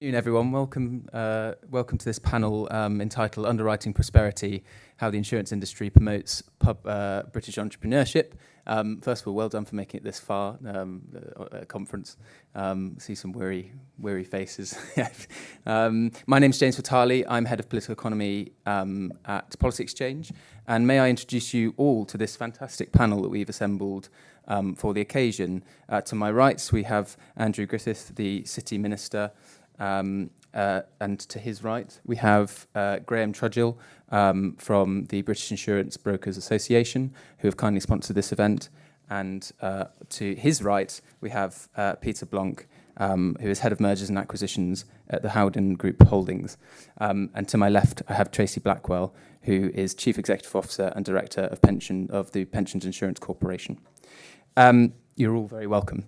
Good afternoon, everyone. Welcome to this panel entitled Underwriting Prosperity, How the Insurance Industry Promotes British Entrepreneurship. First of all, well done for making it this far at a conference. See some weary faces. My name's James Vitale. I'm Head of Political Economy at Policy Exchange. And may I introduce you all to this fantastic panel that we've assembled for the occasion. To my right, we have Andrew Griffith, the City Minister. And to his right, we have Graham Trudgill from the British Insurance Brokers Association, who have kindly sponsored this event. And to his right, we have Peter Blanc, who is Head of Mergers and Acquisitions at the Howden Group Holdings. And to my left, I have Tracy Blackwell, who is Chief Executive Officer and Director of the Pensions Insurance Corporation. You're all very welcome.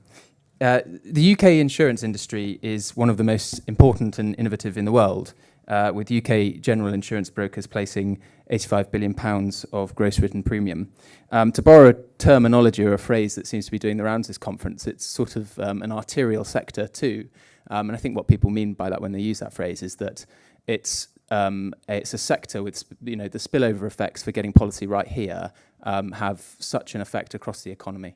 The UK insurance industry is one of the most important and innovative in the world, with UK general insurance brokers placing £85 billion of gross written premium. To borrow a terminology or a phrase that seems to be doing the rounds this conference, it's sort of an arterial sector too. And I think what people mean by that when they use that phrase is that it's a sector with the spillover effects for getting policy right here have such an effect across the economy.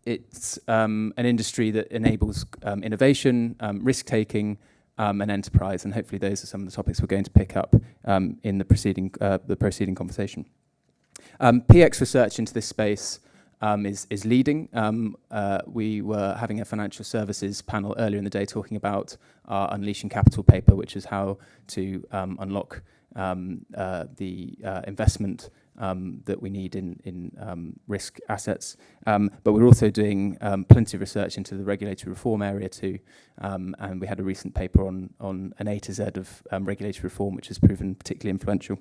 It's an industry that enables innovation, risk-taking, and enterprise, and hopefully those are some of the topics we're going to pick up in the preceding conversation. PX research into this space is leading. We were having a financial services panel earlier in the day talking about our Unleashing Capital paper, which is how to unlock the investment that we need in risk assets. But we're also doing plenty of research into the regulatory reform area too. And we had a recent paper on an A to Z of regulatory reform, which has proven particularly influential.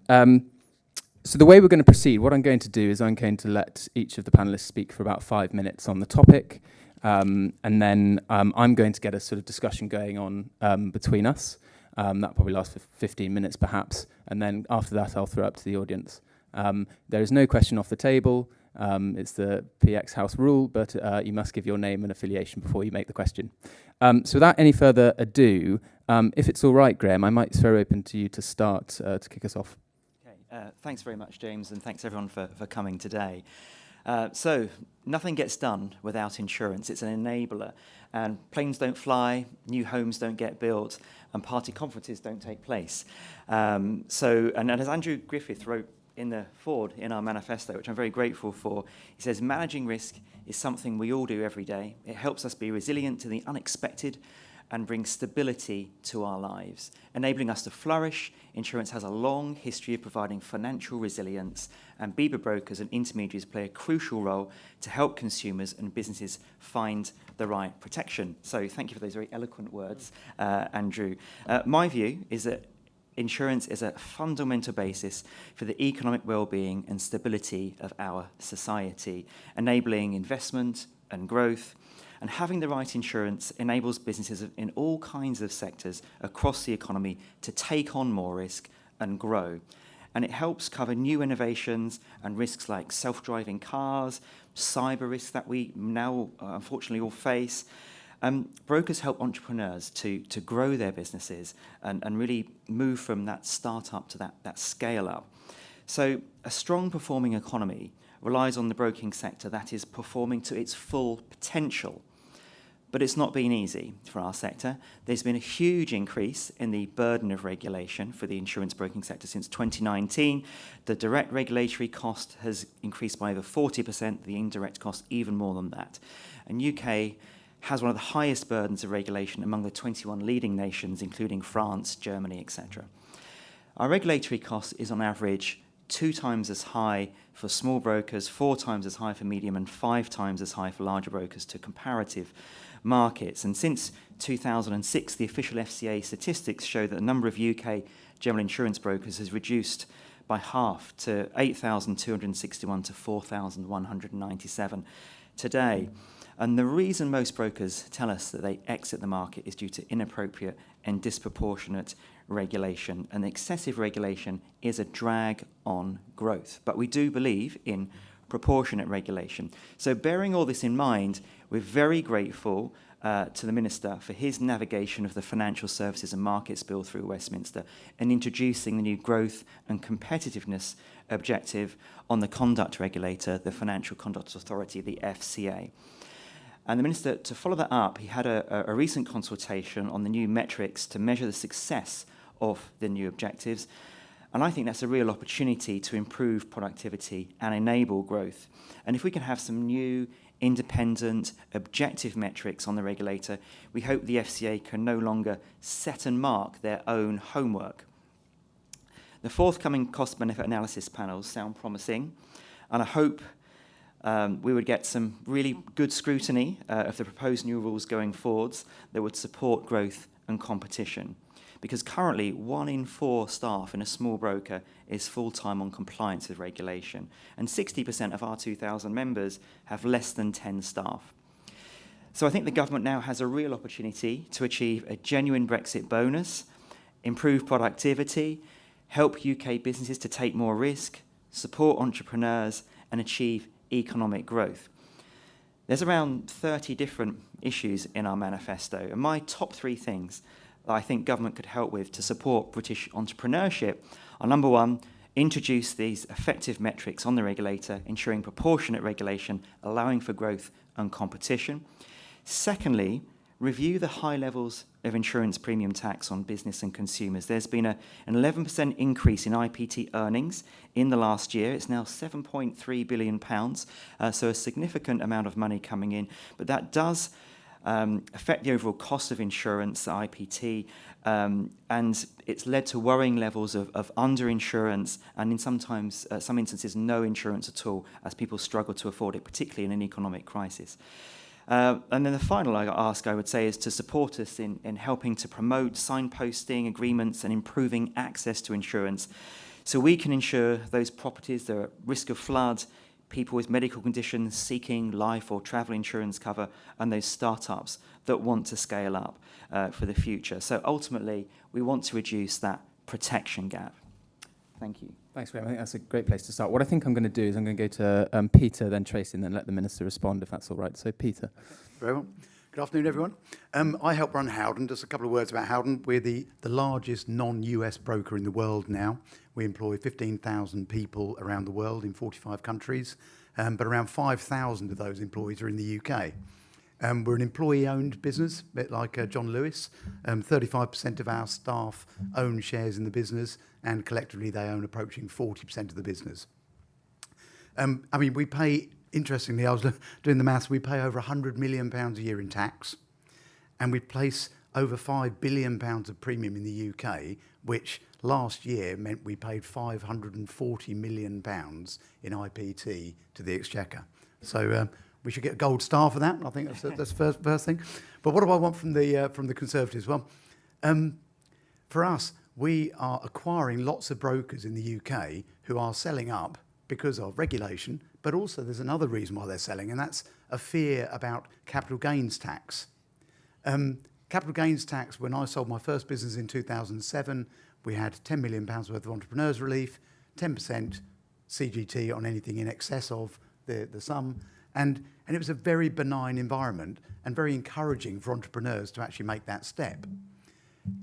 So the way we're going to proceed, what I'm going to do is I'm going to let each of the panelists speak for about 5 minutes on the topic. And then I'm going to get a sort of discussion going on between us. That'll probably last for 15 minutes perhaps, and then after that I'll throw up to the audience. There is no question off the table. It's the PX House rule, but you must give your name and affiliation before you make the question. So without any further ado, if it's all right, Graham, I might throw open to you to start to kick us off. Okay. Thanks very much, James, and thanks everyone for coming today. So nothing gets done without insurance. It's an enabler. And planes don't fly, new homes don't get built, and party conferences don't take place. And as Andrew Griffith wrote in the forward in our manifesto, which I'm very grateful for, he says, managing risk is something we all do every day. It helps us be resilient to the unexpected and bring stability to our lives. Enabling us to flourish, insurance has a long history of providing financial resilience, and BIBA brokers and intermediaries play a crucial role to help consumers and businesses find the right protection. So thank you for those very eloquent words, Andrew. My view is that insurance is a fundamental basis for the economic well-being and stability of our society, enabling investment and growth. And having the right insurance enables businesses in all kinds of sectors across the economy to take on more risk and grow. And it helps cover new innovations and risks like self-driving cars, cyber risks that we now unfortunately all face. Brokers help entrepreneurs to grow their businesses and really move from that startup to that scale up. So a strong performing economy relies on the broking sector that is performing to its full potential. But it's not been easy for our sector. There's been a huge increase in the burden of regulation for the insurance broking sector since 2019. The direct regulatory cost has increased by over 40%, the indirect cost even more than that. And UK has one of the highest burdens of regulation among the 21 leading nations, including France, Germany, etc. Our regulatory cost is on average 2 times as high for small brokers, 4 times as high for medium, and 5 times as high for larger brokers to comparative markets. And since 2006, the official FCA statistics show that the number of UK general insurance brokers has reduced by half to 8,261 to 4,197 today. And the reason most brokers tell us that they exit the market is due to inappropriate and disproportionate regulation. And excessive regulation is a drag on growth. But we do believe in proportionate regulation. So bearing all this in mind, we're very grateful to the Minister for his navigation of the Financial Services and Markets Bill through Westminster and introducing the new growth and competitiveness objective on the conduct regulator, the Financial Conduct Authority, the FCA. And the Minister, to follow that up, he had a recent consultation on the new metrics to measure the success of the new objectives. And I think that's a real opportunity to improve productivity and enable growth. And if we can have some new, independent, objective metrics on the regulator, we hope the FCA can no longer set and mark their own homework. The forthcoming cost-benefit analysis panels sound promising, and I hope we would get some really good scrutiny of the proposed new rules going forwards that would support growth and competition. Because currently, 1 in 4 staff in a small broker is full-time on compliance with regulation, and 60% of our 2,000 members have less than 10 staff. So I think the government now has a real opportunity to achieve a genuine Brexit bonus, improve productivity, help UK businesses to take more risk, support entrepreneurs, and achieve economic growth. There's around 30 different issues in our manifesto, and my top 3 things that I think government could help with to support British entrepreneurship are: number 1, introduce these effective metrics on the regulator, ensuring proportionate regulation, allowing for growth and competition. Secondly, review the high levels of insurance premium tax on business and consumers. There's been an 11% increase in IPT earnings in the last year. It's now £7.3 billion, so a significant amount of money coming in. But that does affect the overall cost of insurance, the IPT, and it's led to worrying levels of underinsurance and in some instances no insurance at all as people struggle to afford it, particularly in an economic crisis. And then the final ask, I would say, is to support us in helping to promote signposting agreements and improving access to insurance so we can insure those properties that are at risk of flood, people with medical conditions seeking life or travel insurance cover, and those startups that want to scale up for the future. So ultimately, we want to reduce that protection gap. Thank you. Thanks, Graham. I think that's a great place to start. What I think I'm going to do is I'm going to go to Peter, then Tracy, and then let the Minister respond, if that's all right. So, Peter. Very well. Good afternoon, everyone. I help run Howden. Just a couple of words about Howden. We're the largest non-US broker in the world now. We employ 15,000 people around the world in 45 countries, but around 5,000 of those employees are in the UK. We're an employee-owned business, a bit like John Lewis. 35% of our staff own shares in the business, and collectively they own approaching 40% of the business. We pay, interestingly, I was doing the maths, we pay over £100 million a year in tax, and we place over £5 billion of premium in the UK, which last year meant we paid £540 million in IPT to the Exchequer. So we should get a gold star for that. I think that's the first thing. But what do I want from the Conservatives? Well, for us, we are acquiring lots of brokers in the UK who are selling up because of regulation, but also there's another reason why they're selling, and that's a fear about capital gains tax. Capital gains tax, when I sold my first business in 2007, we had £10 million worth of entrepreneurs relief, 10% CGT on anything in excess of the sum, and it was a very benign environment and very encouraging for entrepreneurs to actually make that step.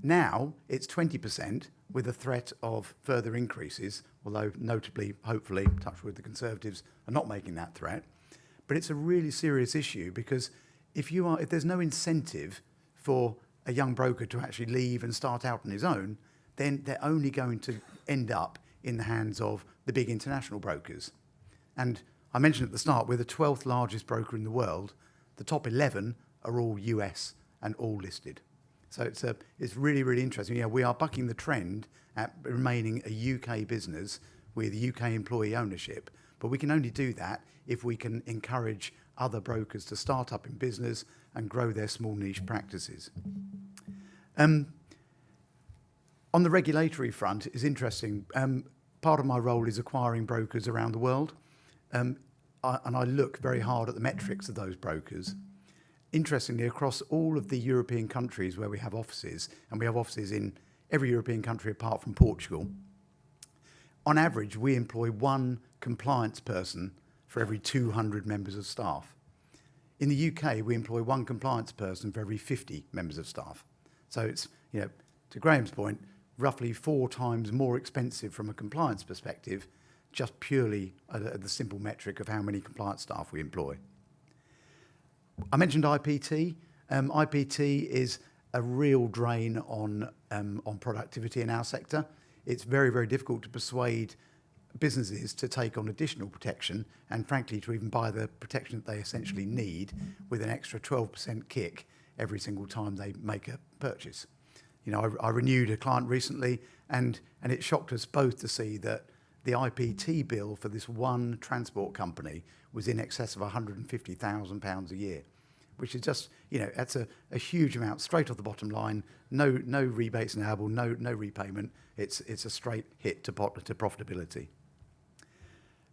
Now it's 20% with a threat of further increases, although notably, hopefully, touch wood, the Conservatives are not making that threat. But it's a really serious issue because if there's no incentive for a young broker to actually leave and start out on his own, then they're only going to end up in the hands of the big international brokers. And I mentioned at the start, we're the 12th largest broker in the world. The top 11 are all US and all listed. So it's really, really interesting. Yeah, we are bucking the trend at remaining a UK business with UK employee ownership, but we can only do that if we can encourage other brokers to start up in business and grow their small niche practices. On the regulatory front, it's interesting. Part of my role is acquiring brokers around the world, and I look very hard at the metrics of those brokers. Interestingly, across all of the European countries where we have offices, and we have offices in every European country apart from Portugal, on average, we employ one compliance person for every 200 members of staff. In the UK, we employ one compliance person for every 50 members of staff. So it's, to Graham's point, roughly 4 times more expensive from a compliance perspective, just purely at the simple metric of how many compliance staff we employ. I mentioned IPT. IPT is a real drain on productivity in our sector. It's very, very difficult to persuade businesses to take on additional protection and, frankly, to even buy the protection that they essentially need with an extra 12% kick every single time they make a purchase. I renewed a client recently, and it shocked us both to see that the IPT bill for this one transport company was in excess of £150,000 a year, which is just, that's a huge amount straight off the bottom line. No rebates allowable, no repayment. It's a straight hit to profitability.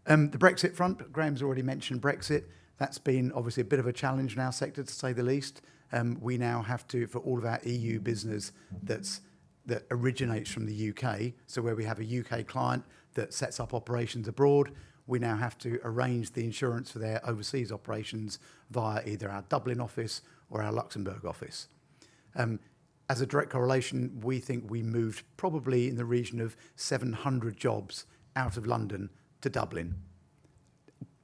The Brexit front, Graham's already mentioned Brexit. That's been obviously a bit of a challenge in our sector, to say the least. We now have to, for all of our EU business that originates from the UK, so where we have a UK client that sets up operations abroad, we now have to arrange the insurance for their overseas operations via either our Dublin office or our Luxembourg office. As a direct correlation, we think we moved probably in the region of 700 jobs out of London to Dublin,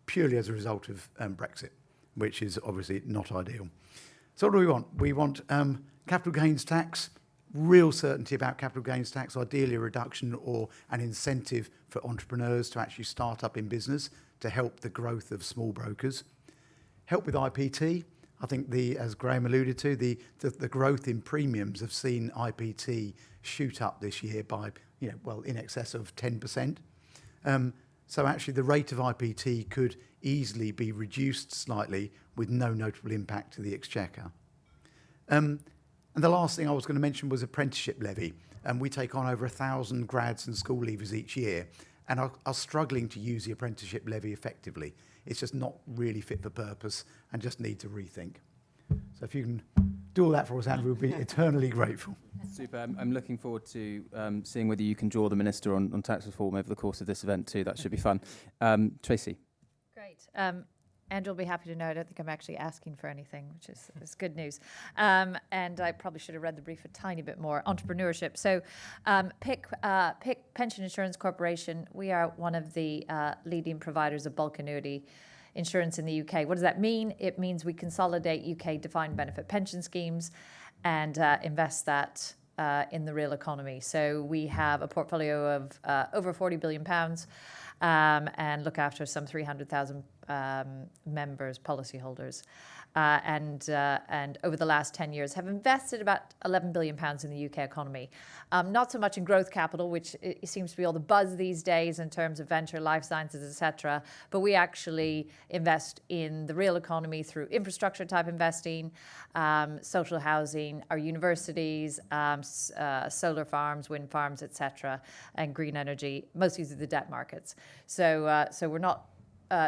purely as a result of Brexit, which is obviously not ideal. So what do we want? We want capital gains tax, real certainty about capital gains tax, ideally a reduction or an incentive for entrepreneurs to actually start up in business to help the growth of small brokers. Help with IPT. I think as Graham alluded to, the growth in premiums have seen IPT shoot up this year by, in excess of 10%. So actually the rate of IPT could easily be reduced slightly with no notable impact to the exchequer. And the last thing I was going to mention was apprenticeship levy. We take on over 1,000 grads and school leavers each year and are struggling to use the apprenticeship levy effectively. It's just not really fit for purpose and just need to rethink. So if you can do all that for us, Andrew, we'll be eternally grateful. Super. I'm looking forward to seeing whether you can draw the Minister on tax reform over the course of this event too. That should be fun. Tracy. Great. Andrew will be happy to know I don't think I'm actually asking for anything, which is good news. And I probably should have read the brief a tiny bit more. Entrepreneurship. So PIC Pension Insurance Corporation, we are one of the leading providers of bulk annuity insurance in the UK. What does that mean? It means we consolidate UK defined benefit pension schemes and invest that in the real economy. So we have a portfolio of over £40 billion and look after some 300,000 members, policyholders. And over the last 10 years have invested about £11 billion in the UK economy. Not so much in growth capital, which it seems to be all the buzz these days in terms of venture, life sciences, etc. But we actually invest in the real economy through infrastructure type investing, social housing, our universities, solar farms, wind farms, etc., and green energy, mostly through the debt markets. So we're not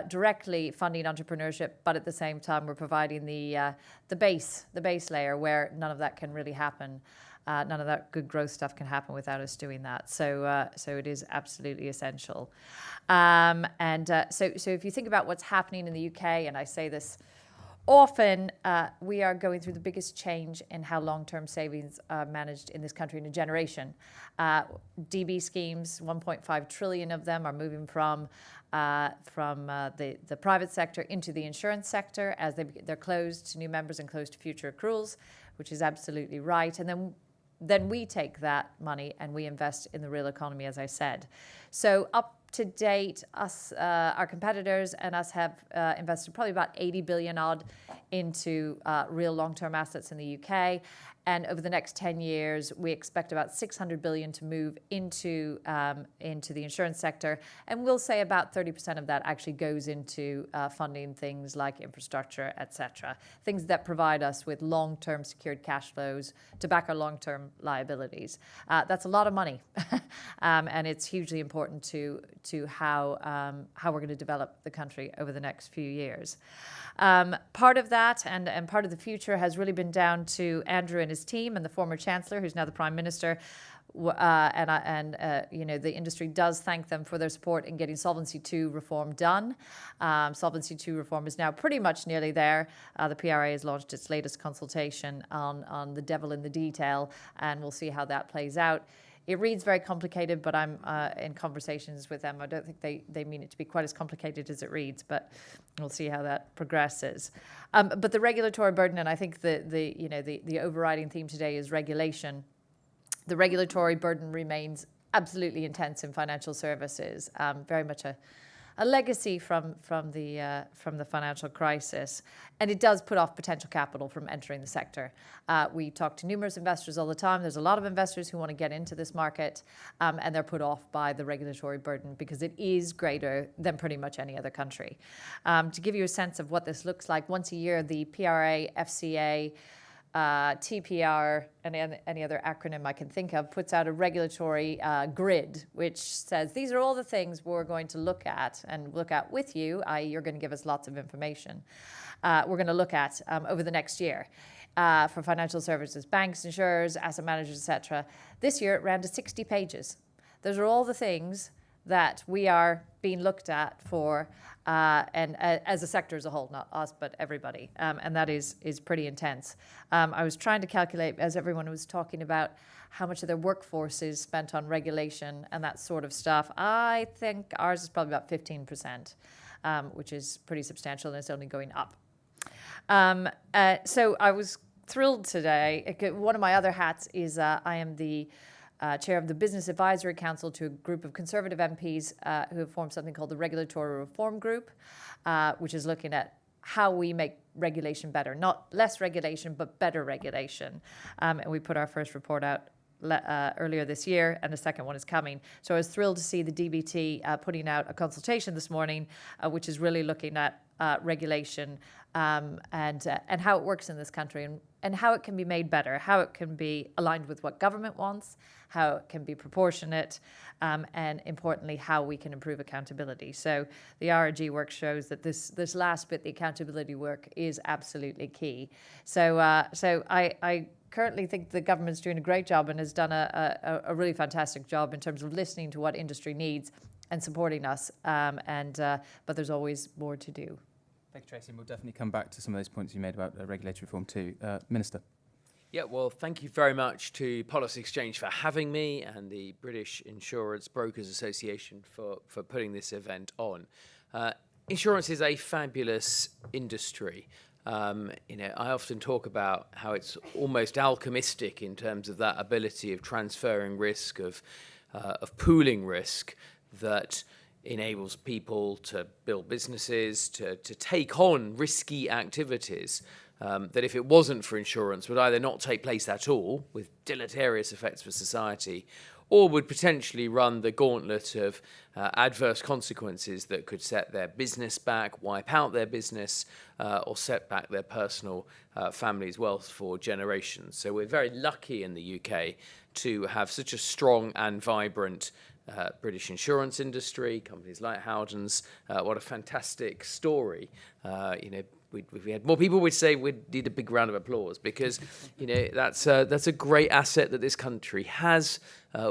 directly funding entrepreneurship, but at the same time we're providing the base layer where none of that can really happen. None of that good growth stuff can happen without us doing that. So it is absolutely essential. So if you think about what's happening in the UK, and I say this often, we are going through the biggest change in how long-term savings are managed in this country in a generation. DB schemes, 1.5 trillion of them are moving from the private sector into the insurance sector as they're closed to new members and closed to future accruals, which is absolutely right. And then we take that money and we invest in the real economy, as I said. So up to date, our competitors and us have invested probably about 80 billion odd into real long-term assets in the UK. And over the next 10 years, we expect about 600 billion to move into the insurance sector. And we'll say about 30% of that actually goes into funding things like infrastructure, etc. Things that provide us with long-term secured cash flows to back our long-term liabilities. That's a lot of money. And it's hugely important to how we're going to develop the country over the next few years. Part of that and part of the future has really been down to Andrew and his team and the former Chancellor, who's now the Prime Minister, The industry does thank them for their support in getting Solvency II reform done. Solvency II reform is now pretty much nearly there. The PRA has launched its latest consultation on the devil in the detail, and we'll see how that plays out. It reads very complicated, but I'm in conversations with them. I don't think they mean it to be quite as complicated as it reads, but we'll see how that progresses. But the regulatory burden, and I think the overriding theme today is regulation. The regulatory burden remains absolutely intense in financial services, very much a legacy from the financial crisis, and it does put off potential capital from entering the sector. We talk to numerous investors all the time. There's a lot of investors who want to get into this market, and they're put off by the regulatory burden because it is greater than pretty much any other country. To give you a sense of what this looks like, once a year the PRA, FCA, TPR, and any other acronym I can think of, puts out a regulatory grid, which says these are all the things we're going to look at with you, i.e. you're going to give us lots of information. We're going to look at over the next year for financial services, banks, insurers, asset managers, etc. This year it ran to 60 pages. Those are all the things that we are being looked at for, and as a sector as a whole, not us, but everybody. And that is pretty intense. I was trying to calculate, as everyone was talking about, how much of their workforce is spent on regulation and that sort of stuff. I think ours is probably about 15%, which is pretty substantial, and it's only going up. So I was thrilled today. One of my other hats is I am the chair of the Business Advisory Council to a group of Conservative MPs who have formed something called the Regulatory Reform Group, which is looking at how we make regulation better. Not less regulation, but better regulation. And we put our first report out earlier this year, and the second one is coming. So I was thrilled to see the DBT putting out a consultation this morning, which is really looking at regulation and how it works in this country, and how it can be made better, how it can be aligned with what government wants, how it can be proportionate, and importantly, how we can improve accountability. So the RRG work shows that this last bit, the accountability work, is absolutely key. So I currently think the government's doing a great job and has done a really fantastic job in terms of listening to what industry needs and supporting us. But there's always more to do. Thank you, Tracy. And we'll definitely come back to some of those points you made about regulatory reform too. Minister. Yeah, well, thank you very much to Policy Exchange for having me, and the British Insurance Brokers Association for putting this event on. Insurance is a fabulous industry. I often talk about how it's almost alchemistic in terms of that ability of transferring risk, of pooling risk, that enables people to build businesses, to take on risky activities that, if it wasn't for insurance, would either not take place at all, with deleterious effects for society, or would potentially run the gauntlet of adverse consequences that could set their business back, wipe out their business, or set back their personal family's wealth for generations. So we're very lucky in the UK to have such a strong and vibrant British insurance industry, companies like Howden's. What a fantastic story. If we had more people, we'd say we'd need a big round of applause, because that's a great asset that this country has.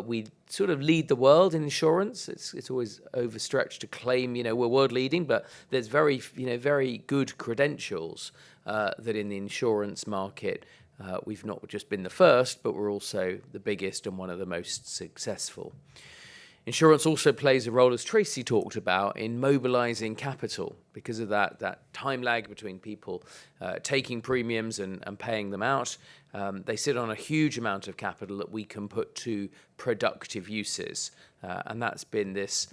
We sort of lead the world in insurance. It's always overstretched to claim we're world leading, but there's very good credentials that in the insurance market we've not just been the first, but we're also the biggest and one of the most successful. Insurance also plays a role, as Tracy talked about, in mobilising capital because of that time lag between people taking premiums and paying them out. They sit on a huge amount of capital that we can put to productive uses. And that's been this,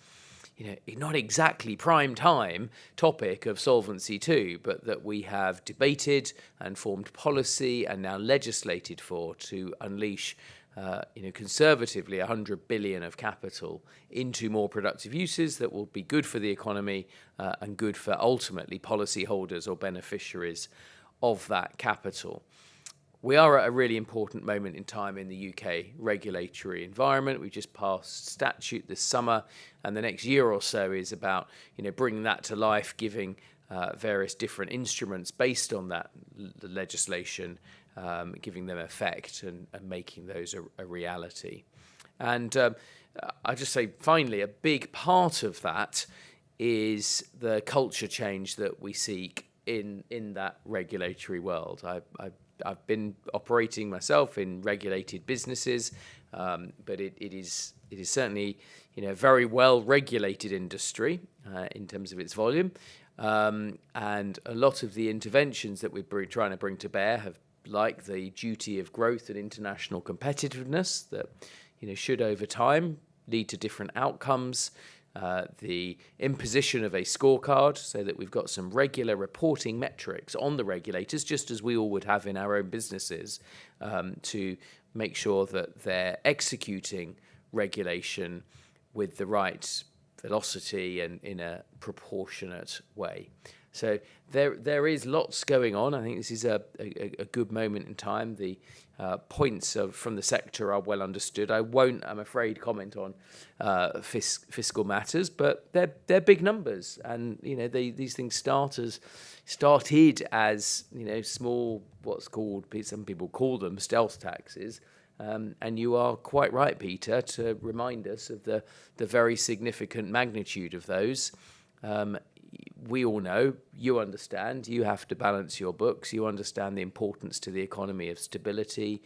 not exactly prime time topic of Solvency II, but that we have debated and formed policy and now legislated for to unleash conservatively 100 billion of capital into more productive uses that will be good for the economy and good for ultimately policyholders or beneficiaries of that capital. We are at a really important moment in time in the UK regulatory environment. We just passed statute this summer, and the next year or so is about bringing that to life, giving various different instruments based on that legislation, giving them effect and making those a reality. And I just say, finally, a big part of that is the culture change that we seek in that regulatory world. I've been operating myself in regulated businesses, but it is certainly a very well regulated industry in terms of its volume, and a lot of the interventions that we're trying to bring to bear have, like the duty of growth and international competitiveness, that should over time lead to different outcomes. The imposition of a scorecard so that we've got some regular reporting metrics on the regulators, just as we all would have in our own businesses, to make sure that they're executing regulation with the right velocity and in a proportionate way. So there is lots going on. I think this is a good moment in time. The points from the sector are well understood. I won't, I'm afraid, comment on fiscal matters, but they're big numbers, and these things started as small, some people call them stealth taxes. And you are quite right, Peter, to remind us of the very significant magnitude of those. We all know, you understand, you have to balance your books, you understand the importance to the economy of stability,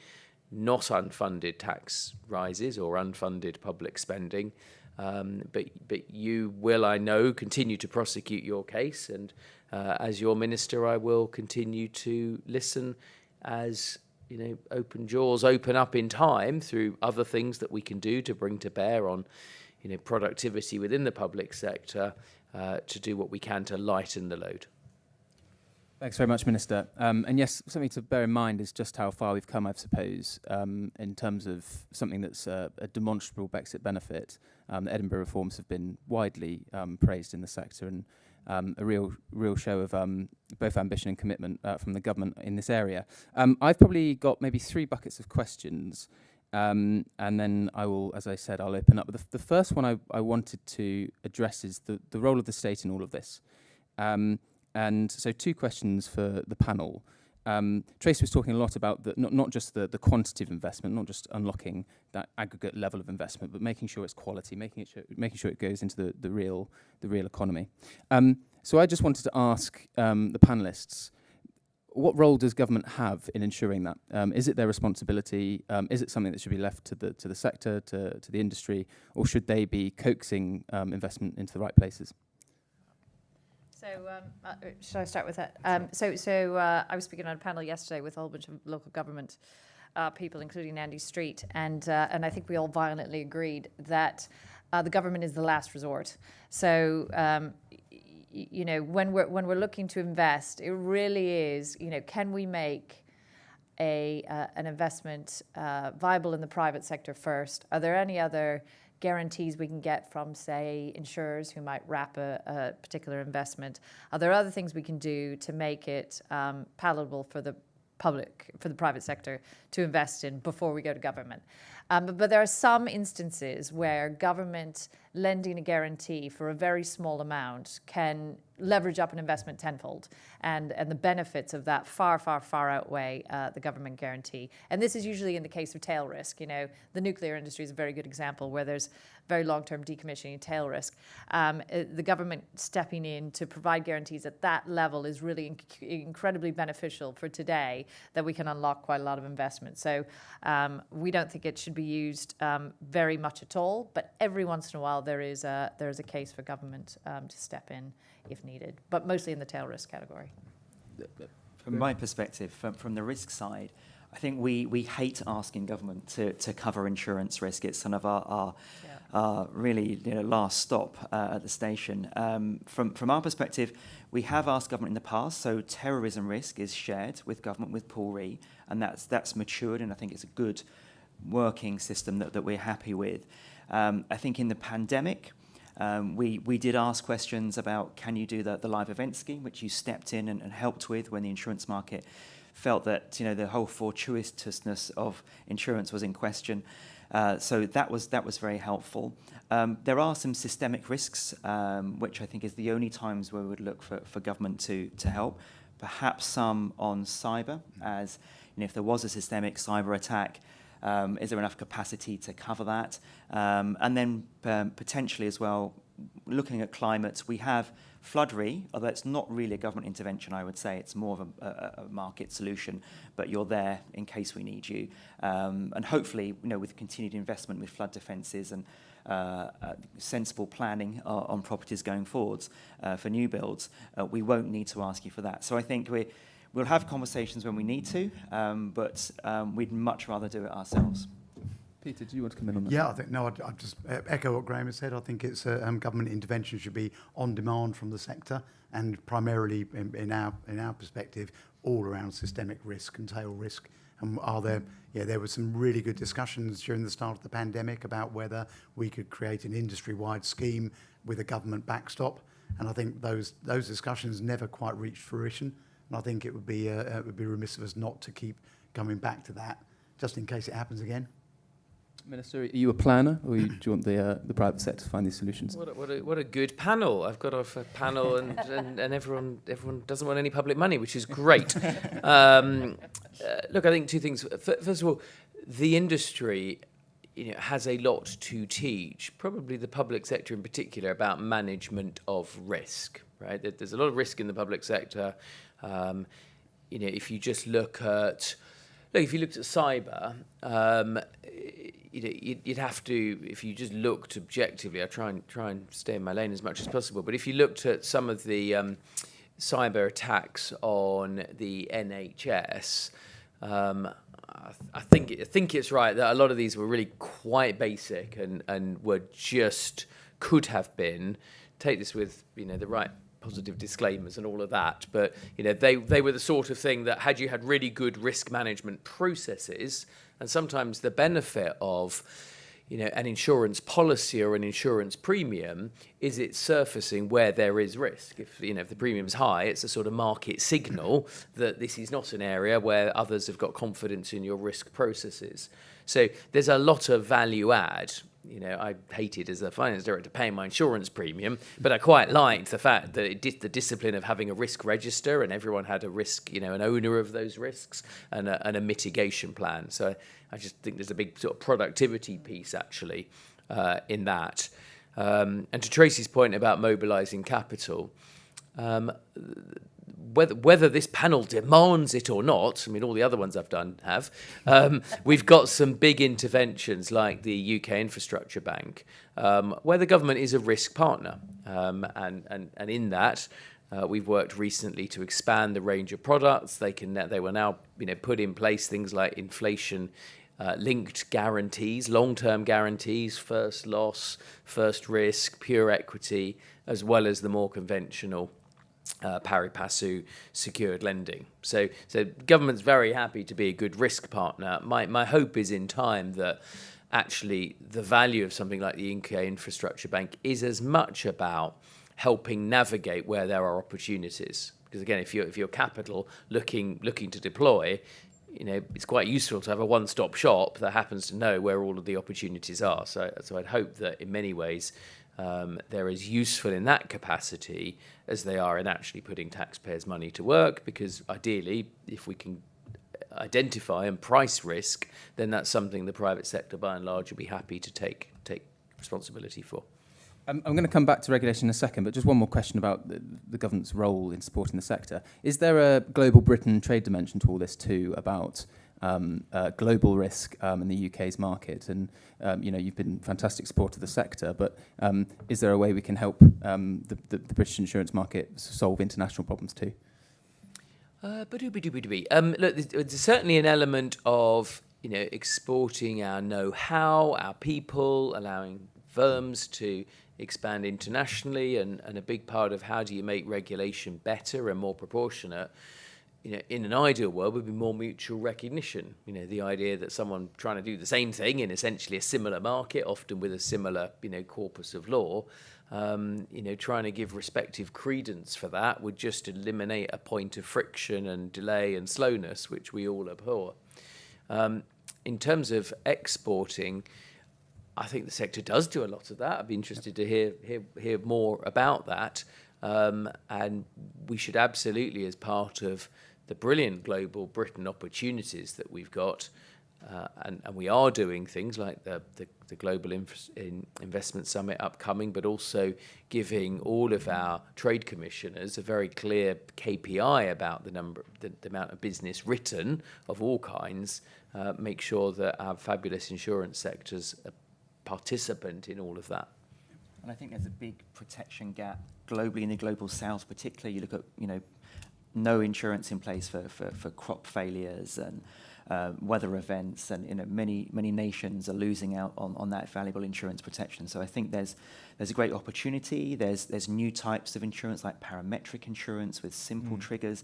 not unfunded tax rises or unfunded public spending. But you will, I know, continue to prosecute your case, and as your minister, I will continue to listen as open jaws open up in time through other things that we can do to bring to bear on productivity within the public sector, to do what we can to lighten the load. Thanks very much, Minister. And yes, something to bear in mind is just how far we've come, I suppose, in terms of something that's a demonstrable Brexit benefit. The Edinburgh reforms have been widely praised in the sector, and a real show of both ambition and commitment from the government in this area. I've probably got maybe 3 buckets of questions, and then I will, as I said, I'll open up. The first one I wanted to address is the role of the state in all of this. And so 2 questions for the panel. Tracy was talking a lot about not just the quantitative investment, not just unlocking that aggregate level of investment, but making sure it's quality, making sure it goes into the real economy. So I just wanted to ask the panelists, what role does government have in ensuring that? Is it their responsibility? Is it something that should be left to the sector, to the industry, or should they be coaxing investment into the right places? So should I start with that? I was speaking on a panel yesterday with a whole bunch of local government people, including Andy Street, and I think we all violently agreed that the government is the last resort. So when we're looking to invest, it really is, can we make an investment viable in the private sector first? Are there any other guarantees we can get from, say, insurers who might wrap a particular investment? Are there other things we can do to make it palatable for the private sector to invest in before we go to government? But there are some instances where government lending a guarantee for a very small amount can leverage up an investment tenfold, and the benefits of that far outweigh the government guarantee. And this is usually in the case of tail risk. The nuclear industry is a very good example where there's very long-term decommissioning tail risk. The government stepping in to provide guarantees at that level is really incredibly beneficial for today, that we can unlock quite a lot of investment. So we don't think it should be used very much at all, but every once in a while there is a case for government to step in if needed, but mostly in the tail risk category. From my perspective, from the risk side, I think we hate asking government to cover insurance risk. It's kind of our really last stop at the station. From our perspective, we have asked government in the past, so terrorism risk is shared with government, with Paul Ree, and that's matured, and I think it's a good working system that we're happy with. I think in the pandemic, we did ask questions about, can you do the live event scheme, which you stepped in and helped with when the insurance market felt that the whole fortuitousness of insurance was in question. So that was very helpful. There are some systemic risks, which I think is the only times where we would look for government to help. Perhaps some on cyber, as if there was a systemic cyber attack, Is there enough capacity to cover that? And then potentially as well, looking at climate, we have Flood Re, although it's not really a government intervention, I would say. It's more of a market solution, but you're there in case we need you. And hopefully, with continued investment with flood defences and sensible planning on properties going forwards for new builds, we won't need to ask you for that. So I think we'll have conversations when we need to, but we'd much rather do it ourselves. Peter, do you want to come in on that? Yeah, I think, no, I'd just echo what Graham has said. I think it's government intervention should be on demand from the sector, and primarily in our perspective, all around systemic risk and tail risk. And there were some really good discussions during the start of the pandemic about whether we could create an industry-wide scheme with a government backstop. And I think those discussions never quite reached fruition. And I think it would be remiss of us not to keep coming back to that, just in case it happens again. Minister, are you a planner, or do you want the private sector to find these solutions? What a good panel! I've got off a panel, and everyone doesn't want any public money, which is great. Look, I think two things. First of all, the industry, has a lot to teach. Probably the public sector in particular about management of risk. Right? There's a lot of risk in the public sector. If you just look at if you looked at cyber, you'd have to, if you just looked objectively, I try and stay in my lane as much as possible, but if you looked at some of the cyber attacks on the NHS, I think it's right that a lot of these were really quite basic and were just could have been, take this with the right positive disclaimers and all of that, but they were the sort of thing that had you had really good risk management processes, and sometimes the benefit of an insurance policy or an insurance premium is it's surfacing where there is risk. If the premium's high, it's a sort of market signal that this is not an area where others have got confidence in your risk processes. So there's a lot of value add. I hated as a finance director paying my insurance premium, but I quite liked the fact that it did the discipline of having a risk register and everyone had a risk, an owner of those risks and a mitigation plan. So I just think there's a big sort of productivity piece actually in that. And to Tracy's point about mobilising capital, whether this panel demands it or not, all the other ones I've done have, we've got some big interventions like the UK Infrastructure Bank, where the government is a risk partner. And in that, we've worked recently to expand the range of products. They will now put in place things like inflation linked guarantees, long-term guarantees, first loss, first risk, pure equity, as well as the more conventional pari passu secured lending. So government's very happy to be a good risk partner. My hope is in time that actually the value of something like the UK Infrastructure Bank is as much about helping navigate where there are opportunities. Because again, if you're capital looking to deploy, it's quite useful to have a one-stop shop that happens to know where all of the opportunities are. So I'd hope that in many ways they're as useful in that capacity as they are in actually putting taxpayers' money to work, because ideally, if we can identify and price risk, then that's something the private sector, by and large, will be happy to take responsibility for. I'm going to come back to regulation in a second, but just one more question about the government's role in supporting the sector. Is there a global Britain trade dimension to all this too, about global risk in the UK's market? And you've been a fantastic support of the sector, but is there a way we can help the British insurance market solve international problems too? Look, there's certainly an element of exporting our know-how, our people, allowing firms to expand internationally, and a big part of how do you make regulation better and more proportionate. In an ideal world would be more mutual recognition. The idea that someone trying to do the same thing in essentially a similar market, often with a similar, corpus of law, trying to give respective credence for that would just eliminate a point of friction and delay and slowness, which we all abhor. In terms of exporting, I think the sector does do a lot of that. I'd be interested to hear more about that. And we should absolutely, as part of the brilliant global Britain opportunities that we've got, and we are doing things like the Global Investment Summit upcoming, but also giving all of our trade commissioners a very clear KPI about the amount of business written of all kinds, make sure that our fabulous insurance sector's a participant in all of that. And I think there's a big protection gap globally in the global south, particularly. You look at, no insurance in place for crop failures and weather events, and many nations are losing out on that valuable insurance protection. So I think there's a great opportunity. There's new types of insurance like parametric insurance with simple triggers,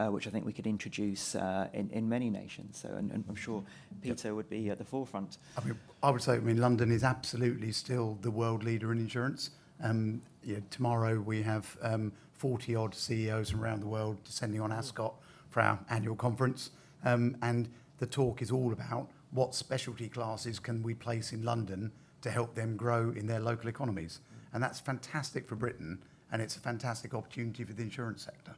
which I think we could introduce in many nations. So and I'm sure Peter would be at the forefront. I would say, London is absolutely still the world leader in insurance. Tomorrow we have 40 odd CEOs from around the world descending on Ascot for our annual conference, and the talk is all about what specialty classes can we place in London to help them grow in their local economies. And that's fantastic for Britain, and it's a fantastic opportunity for the insurance sector.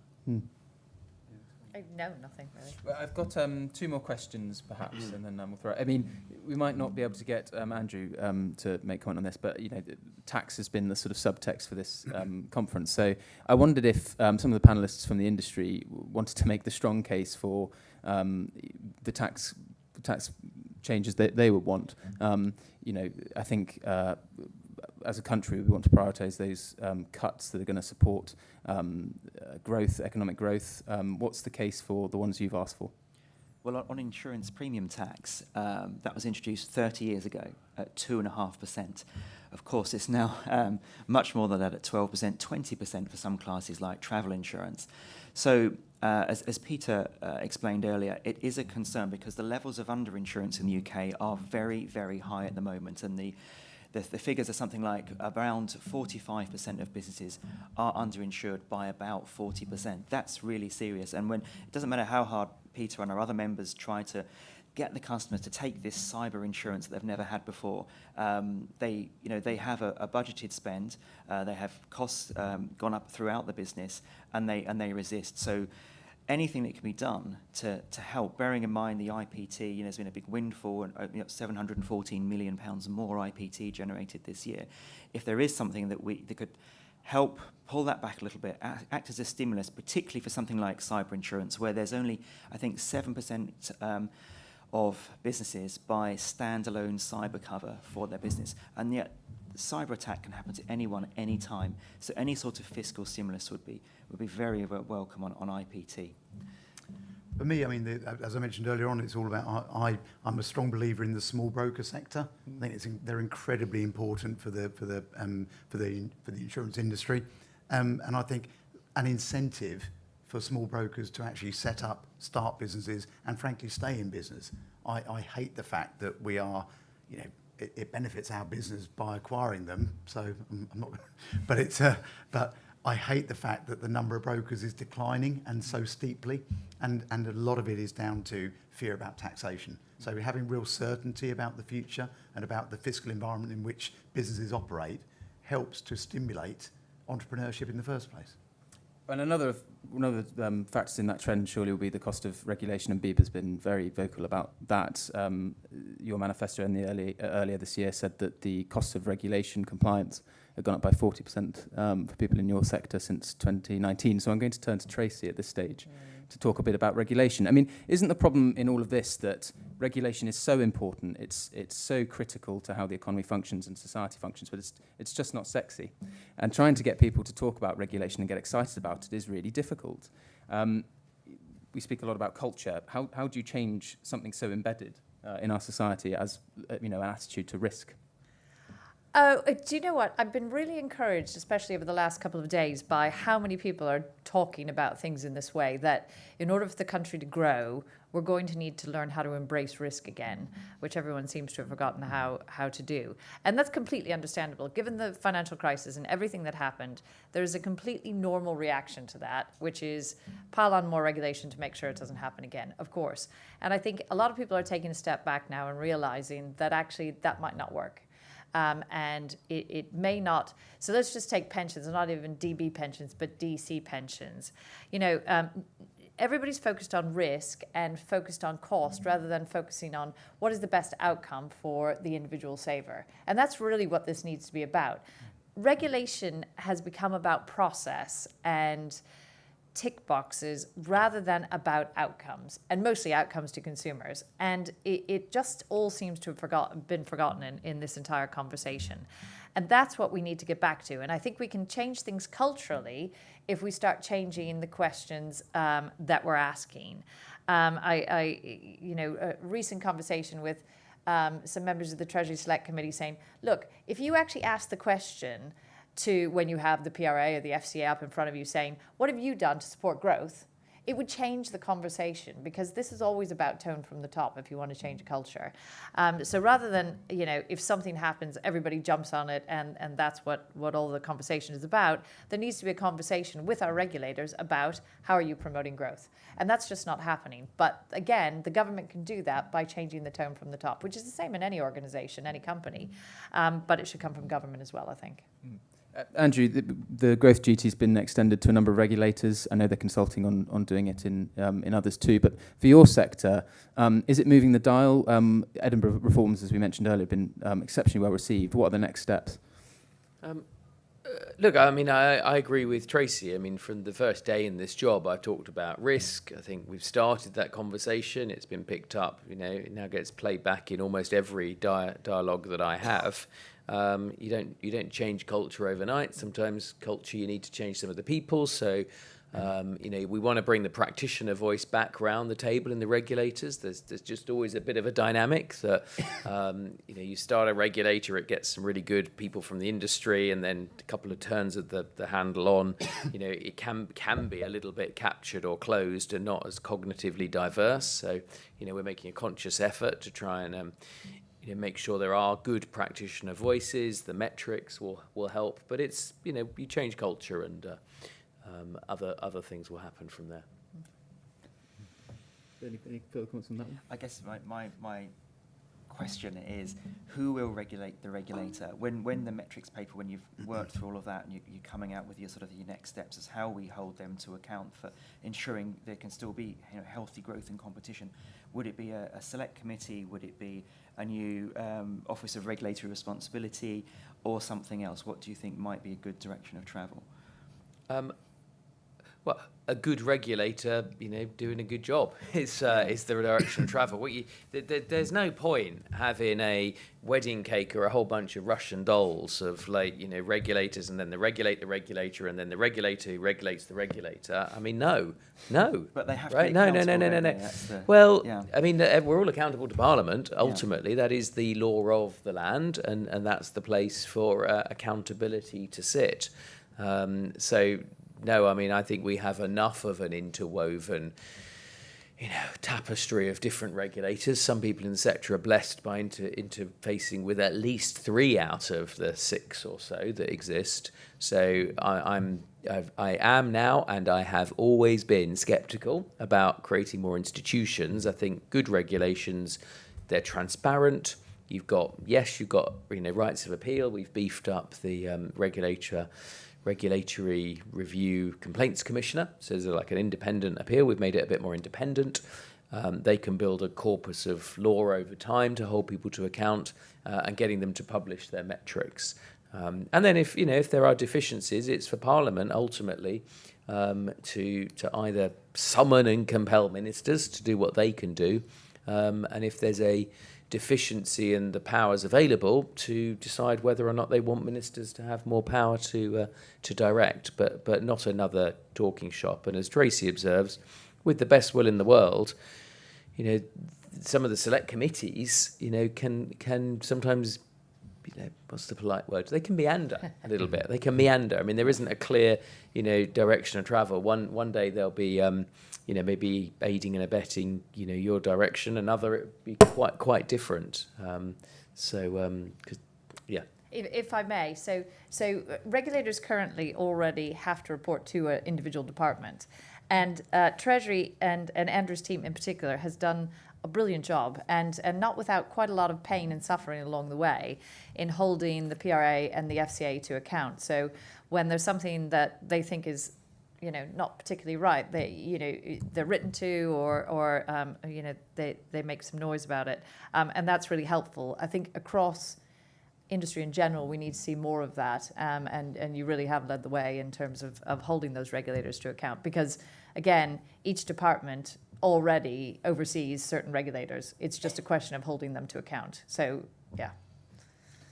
No, nothing really. Well, I've got two more questions, perhaps, and then we'll throw. We might not be able to get Andrew to make comment on this, but tax has been the sort of subtext for this conference. So I wondered if some of the panelists from the industry wanted to make the strong case for the tax changes that they would want. I think as a country, we want to prioritise those cuts that are going to support growth, economic growth. What's the case for the ones you've asked for? Well, on insurance premium tax, that was introduced 30 years ago at 2.5%. Of course, it's now much more than that at 12%, 20% for some classes like travel insurance. So, as Peter explained earlier, it is a concern because the levels of underinsurance in the UK are very, very high at the moment, and the figures are something like around 45% of businesses are underinsured by about 40%. That's really serious. And it doesn't matter how hard Peter and our other members try to get the customer to take this cyber insurance that they've never had before, they have a budgeted spend, they have costs gone up throughout the business, and they resist. So anything that can be done to help, bearing in mind the IPT, there's been a big windfall, and £714 million more IPT generated this year. If there is something that could help pull that back a little bit, act as a stimulus, particularly for something like cyber insurance, where there's only, I think, 7% of businesses buy standalone cyber cover for their business, and yet cyber attack can happen to anyone, anytime. So any sort of fiscal stimulus would be very welcome on IPT. For me, as I mentioned earlier on, it's all about. I'm a strong believer in the small broker sector. I think they're incredibly important for the insurance industry, and I think an incentive for small brokers to actually start businesses, and frankly stay in business. I hate the fact that we are, it benefits our business by acquiring them. So I'm not, but I hate the fact that the number of brokers is declining and so steeply, and a lot of it is down to fear about taxation. So having real certainty about the future and about the fiscal environment in which businesses operate helps to stimulate entrepreneurship in the first place. And one of the factors in that trend surely will be the cost of regulation, and BEEB has been very vocal about that. Your manifesto earlier this year said that the cost of regulation compliance had gone up by 40% for people in your sector since 2019. So I'm going to turn to Tracy at this stage to talk a bit about regulation. Isn't the problem in all of this that regulation is so important, it's so critical to how the economy functions and society functions, but it's just not sexy. And trying to get people to talk about regulation and get excited about it is really difficult. We speak a lot about culture. How do you change something so embedded in our society as an attitude to risk? Oh, do you know what? I've been really encouraged, especially over the last couple of days, by how many people are talking about things in this way, that in order for the country to grow, we're going to need to learn how to embrace risk again, which everyone seems to have forgotten how to do. And that's completely understandable. Given the financial crisis and everything that happened, there's a completely normal reaction to that, which is pile on more regulation to make sure it doesn't happen again, of course. And I think a lot of people are taking a step back now and realizing that actually that might not work. And it may not. So let's just take pensions, not even DB pensions, but DC pensions. everybody's focused on risk and focused on cost rather than focusing on what is the best outcome for the individual saver. And that's really what this needs to be about. Regulation has become about process and tick boxes rather than about outcomes, and mostly outcomes to consumers. And it just all seems to have been forgotten in this entire conversation. And that's what we need to get back to. And I think we can change things culturally if we start changing the questions that we're asking. A recent conversation with some members of the Treasury Select Committee saying, look, if you actually ask the question to when you have the PRA or the FCA up in front of you saying, what have you done to support growth? It would change the conversation, because this is always about tone from the top if you want to change a culture. So rather than, if something happens, everybody jumps on it and that's what all the conversation is about, there needs to be a conversation with our regulators about how are you promoting growth. And that's just not happening. But again, the government can do that by changing the tone from the top, which is the same in any organization, any company. But it should come from government as well, I think. Andrew, the growth duty has been extended to a number of regulators. I know they're consulting on doing it in others too. But for your sector, is it moving the dial? Edinburgh reforms, as we mentioned earlier, have been exceptionally well received. What are the next steps? Look, I mean, I agree with Tracy. I mean, from the first day in this job, I've talked about risk. I think we've started that conversation. It's been picked up. It now gets played back in almost every dialogue that I have. You don't change culture overnight. Sometimes culture, you need to change some of the people. So, we want to bring the practitioner voice back around the table in the regulators. There's just always a bit of a dynamic that, you start a regulator, it gets some really good people from the industry, and then a couple of turns of the handle on, it can be a little bit captured or closed and not as cognitively diverse. So, we're making a conscious effort to try and make sure there are good practitioner voices. The metrics will help, but it's you change culture, and other things will happen from there. Any further comments on that one? I guess my question is, who will regulate the regulator? When the metrics paper, when you've worked through all of that and you're coming out with your next steps, as how we hold them to account for ensuring there can still be healthy growth and competition. Would it be a select committee? Would it be a new Office of Regulatory Responsibility, or something else? What do you think might be a good direction of travel? Well, a good regulator, doing a good job is the direction of travel. There's no point having a wedding cake or a whole bunch of Russian dolls of regulators, and then the regulator, and then the regulator who regulates the regulator. I mean, no. But they have right? to be No. Well, yeah. I mean, we're all accountable to Parliament. Ultimately, that is the law of the land, and that's the place for accountability to sit. No, I mean, I think we have enough of an interwoven, tapestry of different regulators. Some people in the sector are blessed by interfacing with at least 3 out of the 6 or so that exist. So I am now, and I have always been sceptical about creating more institutions. I think good regulations, they're transparent. You've got rights of appeal. We've beefed up the Regulatory Review Complaints Commissioner, so there's like an independent appeal. We've made it a bit more independent. They can build a corpus of law over time to hold people to account, and getting them to publish their metrics. And then if there are deficiencies, it's for Parliament ultimately to either summon and compel ministers to do what they can do, and if there's a deficiency in the powers available, to decide whether or not they want ministers to have more power to direct, but not another talking shop. And as Tracy observes, with the best will in the world, some of the select committees, can sometimes, what's the polite word? They can meander a little bit. They can meander. I mean, there isn't a clear, direction of travel. One day there'll be, maybe aiding and abetting, your direction. Another, it would be quite different. Yeah. If I may, so regulators currently already have to report to an individual department, and Treasury and Andrew's team in particular has done a brilliant job, and not without quite a lot of pain and suffering along the way in holding the PRA and the FCA to account. So when there's something that they think is not particularly right. They're written to, or they make some noise about it, and that's really helpful. I think across industry in general, we need to see more of that, and you really have led the way in terms of holding those regulators to account, because again, each department already oversees certain regulators. It's just a question of holding them to account. So yeah.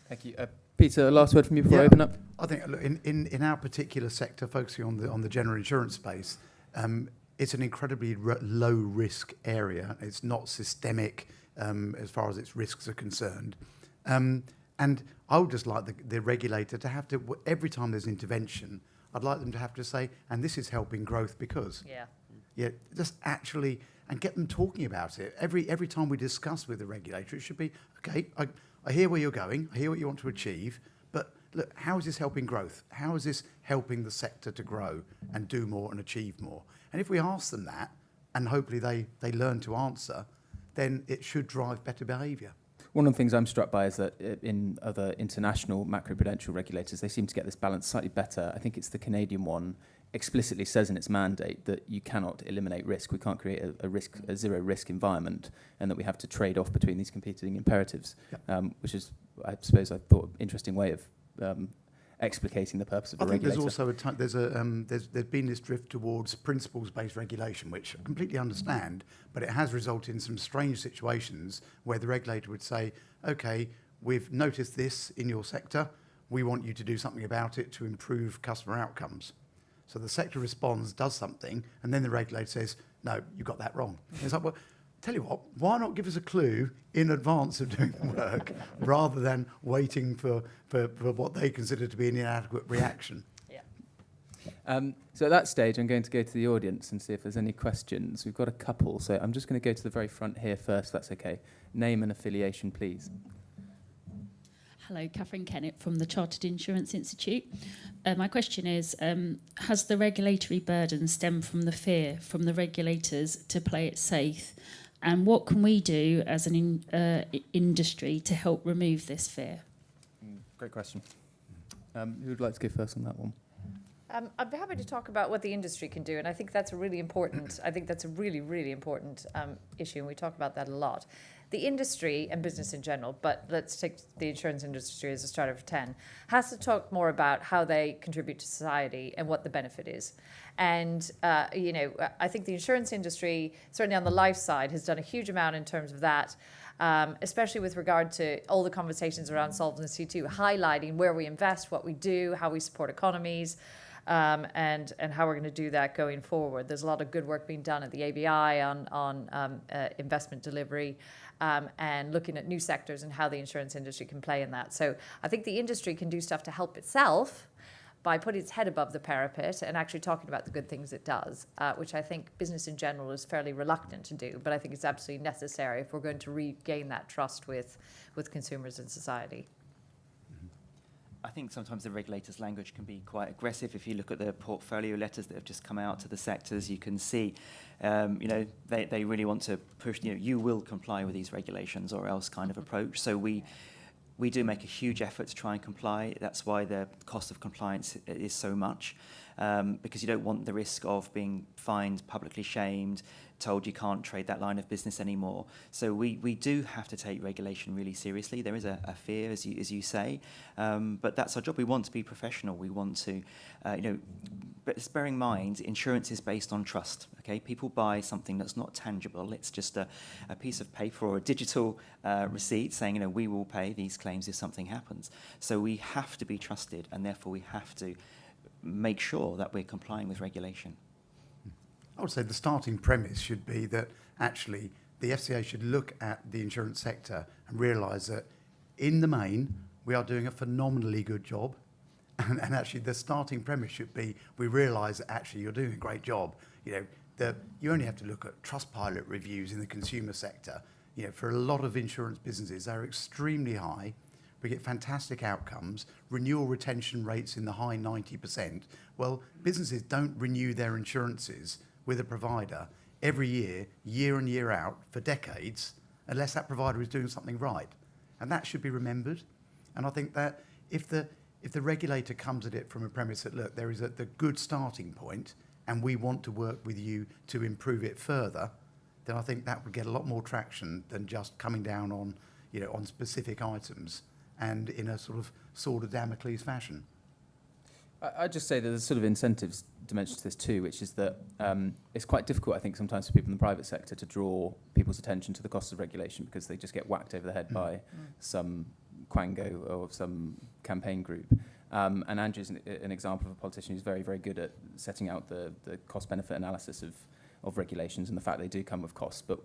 Thank you. Peter, last word from you before I open up. I think look, in our particular sector, focusing on the general insurance space, it's an incredibly low risk area. It's not systemic as far as its risks are concerned. And I would just like the regulator to have to, every time there's intervention, I'd like them to have to say, and this is helping growth because. Yeah, just actually, and get them talking about it. Every time we discuss with the regulator, it should be, okay, I hear where you're going, I hear what you want to achieve, but look, how is this helping growth? How is this helping the sector to grow and do more and achieve more? And if we ask them that, and hopefully they learn to answer, then it should drive better behaviour. One of the things I'm struck by is that in other international macroprudential regulators, they seem to get this balance slightly better. I think it's the Canadian one explicitly says in its mandate that you cannot eliminate risk. We can't create a zero risk environment, and that we have to trade off between these competing imperatives, which is, I suppose, I thought, interesting way of explicating the purpose of a regulator. There's also there's been this drift towards principles-based regulation, which I completely understand, but it has resulted in some strange situations where the regulator would say, okay, we've noticed this in your sector, we want you to do something about it to improve customer outcomes. So the sector responds, does something, and then the regulator says, no, you got that wrong. It's like, well, tell you what, why not give us a clue in advance of doing the work rather than waiting for what they consider to be an inadequate reaction? Yeah. So at that stage, I'm going to go to the audience and see if there's any questions. We've got a couple, so I'm just going to go to the very front here first, if that's okay. Name and affiliation, please. Hello, Catherine Kennett from the Chartered Insurance Institute. My question is, has the regulatory burden stemmed from the fear from the regulators to play it safe? And what can we do as an industry to help remove this fear? Great question. Who would like to go first on that one? I'd be happy to talk about what the industry can do, and I think that's a really important. I think that's a really, really important issue, and we talk about that a lot. The industry and business in general, but let's take the insurance industry as a starter for 10, has to talk more about how they contribute to society and what the benefit is. And, I think the insurance industry, certainly on the life side, has done a huge amount in terms of that, especially with regard to all the conversations around Solvency II, highlighting where we invest, what we do, how we support economies, and how we're going to do that going forward. There's a lot of good work being done at the ABI on investment delivery, and looking at new sectors and how the insurance industry can play in that. So I think the industry can do stuff to help itself by putting its head above the parapet and actually talking about the good things it does, which I think business in general is fairly reluctant to do, but I think it's absolutely necessary if we're going to regain that trust with consumers and society. I think sometimes the regulator's language can be quite aggressive. If you look at the portfolio letters that have just come out to the sectors, you can see, they really want to push, you will comply with these regulations or else kind of approach. So we do make a huge effort to try and comply. That's why the cost of compliance is so much, because you don't want the risk of being fined, publicly shamed, told you can't trade that line of business anymore. So we do have to take regulation really seriously. There is a fear, as you say, but that's our job. We want to be professional. We want to, but bearing in mind, insurance is based on trust. Okay, people buy something that's not tangible. It's just a piece of paper or a digital receipt saying, we will pay these claims if something happens. So we have to be trusted, and therefore we have to make sure that we're complying with regulation. I would say the starting premise should be that actually the FCA should look at the insurance sector and realise that in the main we are doing a phenomenally good job, and actually the starting premise should be we realise that actually you're doing a great job. You only have to look at Trustpilot reviews in the consumer sector. For a lot of insurance businesses, they're extremely high. We get fantastic outcomes, renewal retention rates in the high 90%. Well, businesses don't renew their insurances with a provider every year, year in, year out, for decades, unless that provider is doing something right. And that should be remembered. And I think that if the regulator comes at it from a premise that, look, there is the good starting point, and we want to work with you to improve it further, then I think that would get a lot more traction than just coming down on, on specific items and in a sort of sword of Damocles fashion. I'd just say that there's sort of incentives dimension to this too, which is that it's quite difficult, I think, sometimes for people in the private sector to draw people's attention to the costs of regulation because they just get whacked over the head by some quango or some campaign group. And Andrew's an example of a politician who's very, very good at setting out the cost-benefit analysis of regulations and the fact they do come with costs. But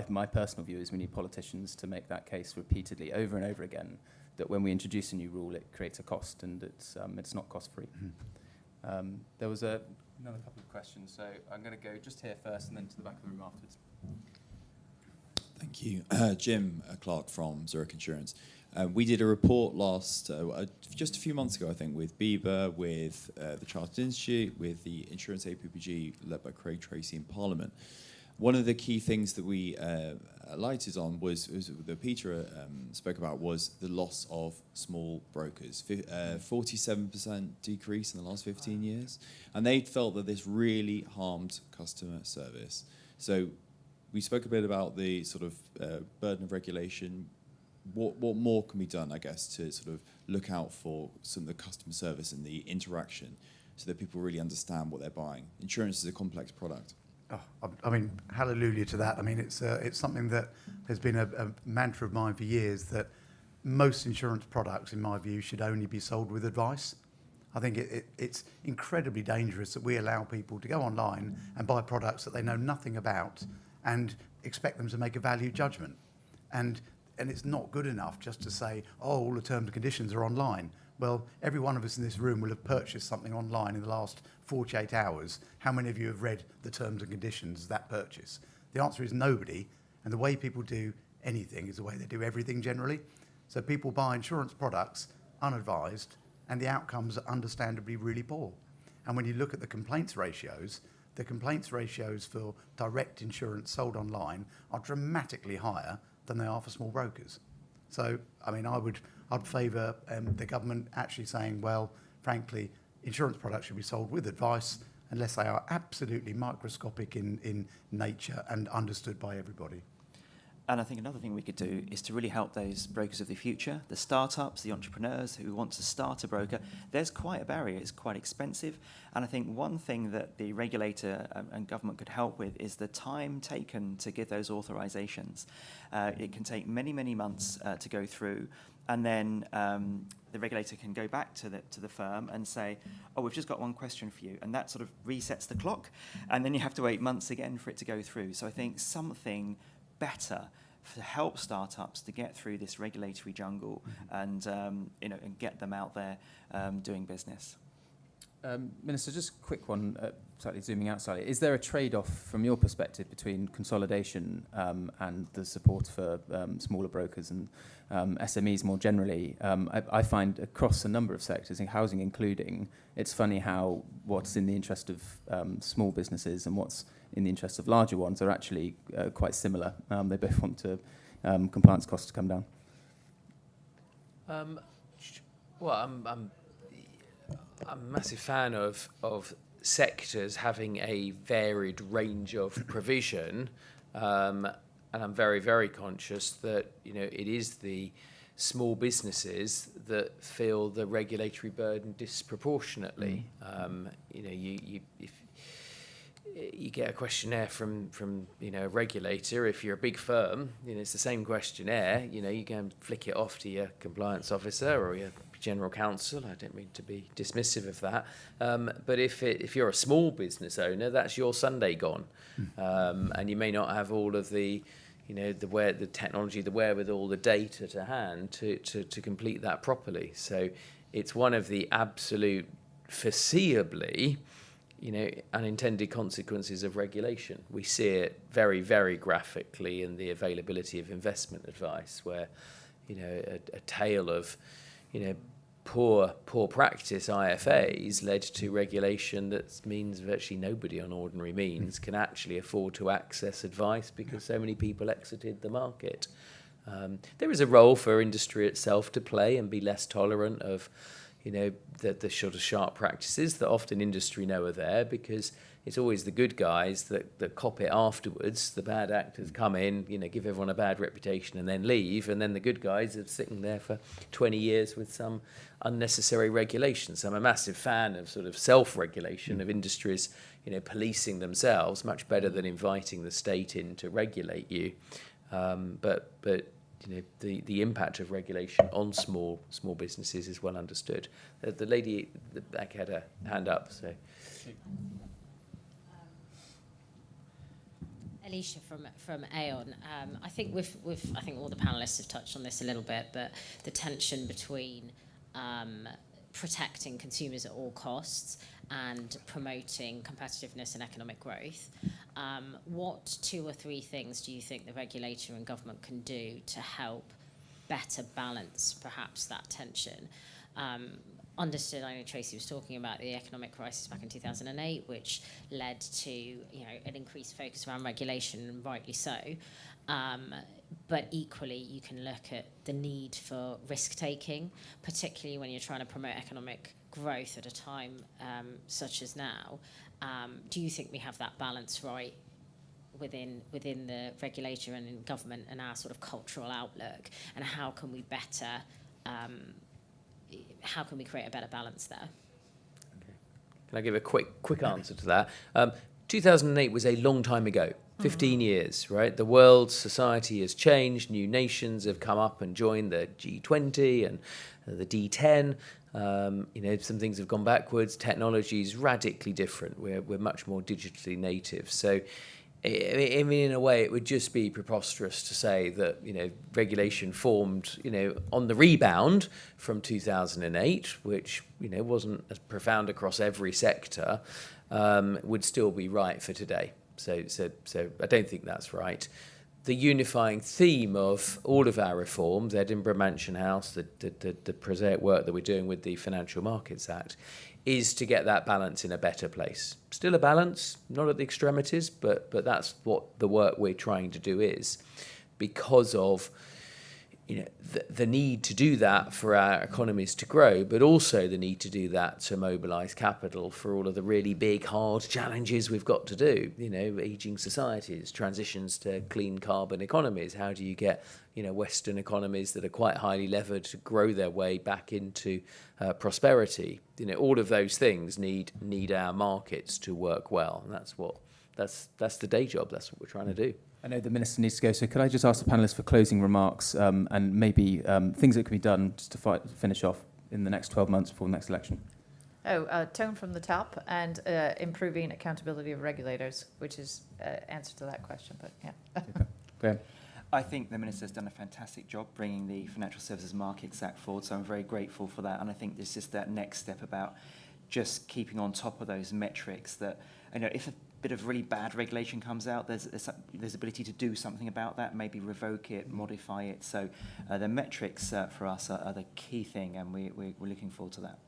my personal view is we need politicians to make that case repeatedly, over and over again, that when we introduce a new rule, it creates a cost and it's not cost-free. There was another couple of questions, so I'm going to go just here first and then to the back of the room afterwards. Thank you. Jim Clark from Zurich Insurance. We did a report just a few months ago, I think, with BIBA, with the Chartered Institute, with the Insurance APPG led by Craig Tracy in Parliament. One of the key things that we lighted on was that Peter spoke about was the loss of small brokers, 47% decrease in the last 15 years. And they felt that this really harmed customer service. So we spoke a bit about the sort of burden of regulation. What more can be done, I guess, to sort of look out for some of the customer service and the interaction so that people really understand what they're buying? Insurance is a complex product. Oh, I mean, hallelujah to that. I mean, it's something that has been a mantra of mine for years, that most insurance products, in my view, should only be sold with advice. I think it's incredibly dangerous that we allow people to go online and buy products that they know nothing about and expect them to make a value judgment. And it's not good enough just to say, oh, all the terms and conditions are online. Well, every one of us in this room will have purchased something online in the last 48 hours. How many of you have read the terms and conditions of that purchase? The answer is nobody, and the way people do anything is the way they do everything generally. So people buy insurance products unadvised, and the outcomes are understandably really poor. And when you look at the complaints ratios for direct insurance sold online are dramatically higher than they are for small brokers. So, I mean, I'd favour the government actually saying, well, frankly, insurance products should be sold with advice unless they are absolutely microscopic in nature and understood by everybody. And I think another thing we could do is to really help those brokers of the future, the startups, the entrepreneurs who want to start a broker. There's quite a barrier. It's quite expensive. And I think one thing that the regulator and government could help with is the time taken to give those authorizations. It can take many, many months to go through. And then the regulator can go back to the firm and say, oh, we've just got one question for you. And that sort of resets the clock. And then you have to wait months again for it to go through. So I think something better to help startups to get through this regulatory jungle and and get them out there doing business. Minister, just a quick one, slightly zooming out slightly. Is there a trade-off from your perspective between consolidation and the support for smaller brokers and SMEs more generally? I find across a number of sectors, in housing including, it's funny how what's in the interest of small businesses and what's in the interest of larger ones are actually quite similar. They both want to compliance costs to come down. I'm a massive fan of sectors having a varied range of provision, and I'm very, very conscious that it is the small businesses that feel the regulatory burden disproportionately. If you get a questionnaire from a regulator, if you're a big firm, it's the same questionnaire. You go and flick it off to your compliance officer or your general counsel. I don't mean to be dismissive of that, but if you're a small business owner, that's your Sunday gone, and you may not have all of the the technology, the wherewithal, the data to hand to complete that properly. So it's one of the absolute foreseeably unintended consequences of regulation. We see it very, very graphically in the availability of investment advice, where a tale of poor practice IFAs led to regulation that means virtually nobody on ordinary means can actually afford to access advice because so many people exited the market. There is a role for industry itself to play and be less tolerant of the sort of sharp practices that often industry know are there, because it's always the good guys that cop it afterwards. The bad actors come in, give everyone a bad reputation and then leave, and then the good guys are sitting there for 20 years with some unnecessary regulations. So I'm a massive fan of sort of self-regulation of industries, policing themselves, much better than inviting the state in to regulate you. But the impact of regulation on small businesses is well understood. The lady at the back had her hand up, so. Alicia from Aon. I think I think all the panelists have touched on this a little bit, but the tension between protecting consumers at all costs and promoting competitiveness and economic growth. What 2 or 3 things do you think the regulator and government can do to help better balance perhaps that tension? Understood, I know Tracy was talking about the economic crisis back in 2008, which led to an increased focus around regulation, and rightly so. But equally, you can look at the need for risk-taking, particularly when you're trying to promote economic growth at a time such as now. Do you think we have that balance right within the regulator and in government and our sort of cultural outlook? And how can we better... how can we create a better balance there? Okay. Can I give a quick answer to that? 2008 was a long time ago, 15 years, right? The world society has changed. New nations have come up and joined the G20 and the D10. Some things have gone backwards. Technology is radically different. We're much more digitally native. So, I mean, in a way, it would just be preposterous to say that, regulation formed, on the rebound from 2008, which, wasn't as profound across every sector, would still be right for today. So I don't think that's right. The unifying theme of all of our reforms, Edinburgh Mansion House, the prosaic work that we're doing with the Financial Markets Act, is to get that balance in a better place. Still a balance, not at the extremities, but that's what the work we're trying to do is, because of the need to do that for our economies to grow, but also the need to do that to mobilise capital for all of the really big, hard challenges we've got to do. Ageing societies, transitions to clean carbon economies. How do you get Western economies that are quite highly levered to grow their way back into prosperity? All of those things need our markets to work well, and that's the day job. That's what we're trying to do. I know the Minister needs to go, so could I just ask the panellists for closing remarks and maybe things that could be done just to finish off in the next 12 months before the next election? Tone from the top and improving accountability of regulators, which is answer to that question, but yeah. Okay. Go ahead. I think the Minister's done a fantastic job bringing the Financial Services Markets Act forward, so I'm very grateful for that. And I think this is that next step about just keeping on top of those metrics that, if a bit of really bad regulation comes out, there's ability to do something about that, maybe revoke it, modify it. So the metrics for us are the key thing, and we're looking forward to that.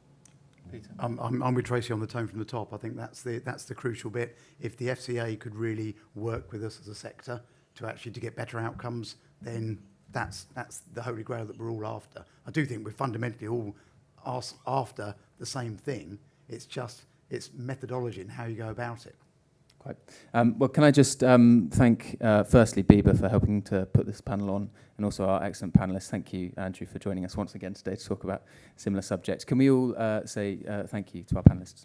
Peter. I'm with Tracy on the tone from the top. I think that's the crucial bit. If the FCA could really work with us as a sector to get better outcomes, then that's the holy grail that we're all after. I do think we're fundamentally all after the same thing. It's methodology and how you go about it. Quite. Well, can I just thank, firstly, Biba for helping to put this panel on, and also our excellent panellists. Thank you, Andrew, for joining us once again today to talk about similar subjects. Can we all say thank you to our panellists?